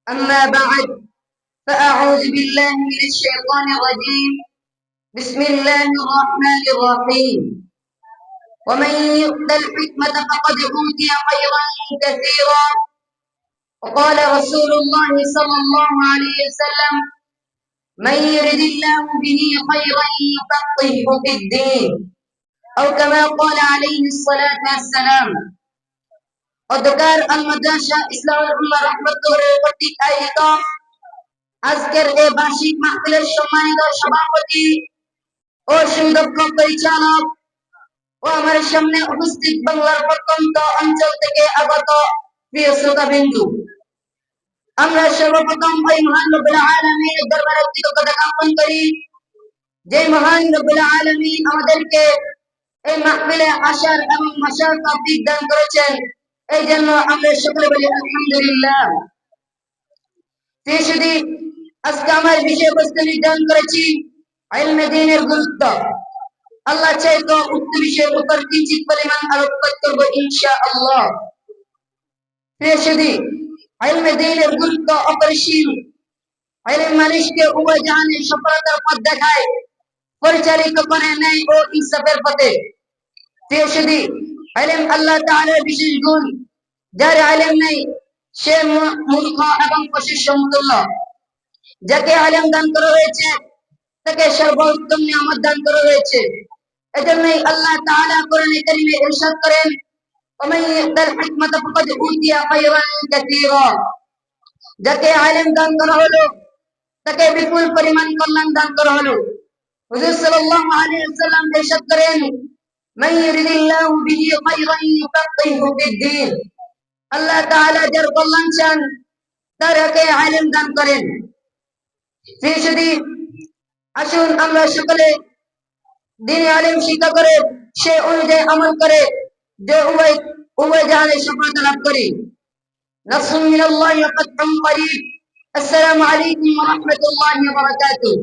أما بعد فأعوذ بالله من الشيطان الرجيم. بسم الله الرحمن الرحيم. ومن يؤت الحكمة فقد أوتي خيرا كثيرا. وقال رسول الله صلى الله عليه وسلم: من يرد الله به خيرا يفقهه في الدين، أو كما قال عليه الصلاة والسلام. অধ্যকার আল মাদ্রাসা ইসলামুল উম্মাহ রহমতুল্লাহ কর্তৃক আয়োজিত আজকের এই বার্ষিক মাহফিলের সম্মানিত সভাপতি ও সুদক্ষ পরিচালক ও আমার সামনে উপস্থিত বাংলার প্রত্যন্ত অঞ্চল থেকে আগত প্রিয় শ্রোতাবিন্দু, আমরা সর্বপ্রথম ওই মহান রব্বুল আলামিনের দরবারে কৃতজ্ঞতা জ্ঞাপন করি যে মহান রব্বুল আলামিন আমাদেরকে এই মাহফিলে আসার এবং বসার তৌফিক দান করেছেন। এই জন্য আমরা সকলে বলি আলহামদুলিল্লাহ। শুধু আজকে আমার বিষয়বস্তু নির্ধারণ করেছি ইলমে দ্বীনের গুরুত্ব। আল্লাহ চাইতো উক্ত বিষয়ের উপর কিঞ্চিত পরিমাণ আলোকপাত করব ইনশাআল্লাহ। শুধু ইলমে দ্বীনের গুরুত্ব অপরিসীম। ইলম মানুষকে উভয় জাহানের সফলতার পথ দেখায়, পরিচালিত করে ন্যায় ও ইনসাফের পথে। শুধু ইলম আল্লাহ তাআলার বিশেষ গুণ। যার ইলম নেই সে মূর্খ এবং পশুর সমতুল্য। যাকে ইলম দান করা হয়েছে তাকে সর্বোত্তম নিয়ামত দান করা হয়েছে। এজন্যই আল্লাহ তাআলা কোরআনে কারীমে ইরশাদ করেন: ওমান ইউতাল হিকমাতা ফাকাদ উতিয়া খায়রান কাসীরা। যাকে ইলম দান করা হলো তাকে বিপুল পরিমাণ কল্যাণ দান করা হলো। হুজুর সাল্লাল্লাহু আলাইহি ওয়াসাল্লাম ইরশাদ করেন: মান ইউরিদিল্লাহু বিহি খায়রান ইউফাক্কিহু ফিদ-দ্বীন। আল্লাহ তাআলা যার কল্যাণ চান তাকে ইলম দান করেন। শুধু আসুন আমরা সকলে দ্বীনি ইলম শিক্ষা করে সে অনুযায়ী আমল করে যে উভয় জাহানে সফলতা লাভ করি। নাসরুম মিনাল্লাহি ওয়া ফাতহুন করিব। আসসালামু আলাইকুম ওয়া রাহমাতুল্লাহি ওয়া বারাকাতুহু।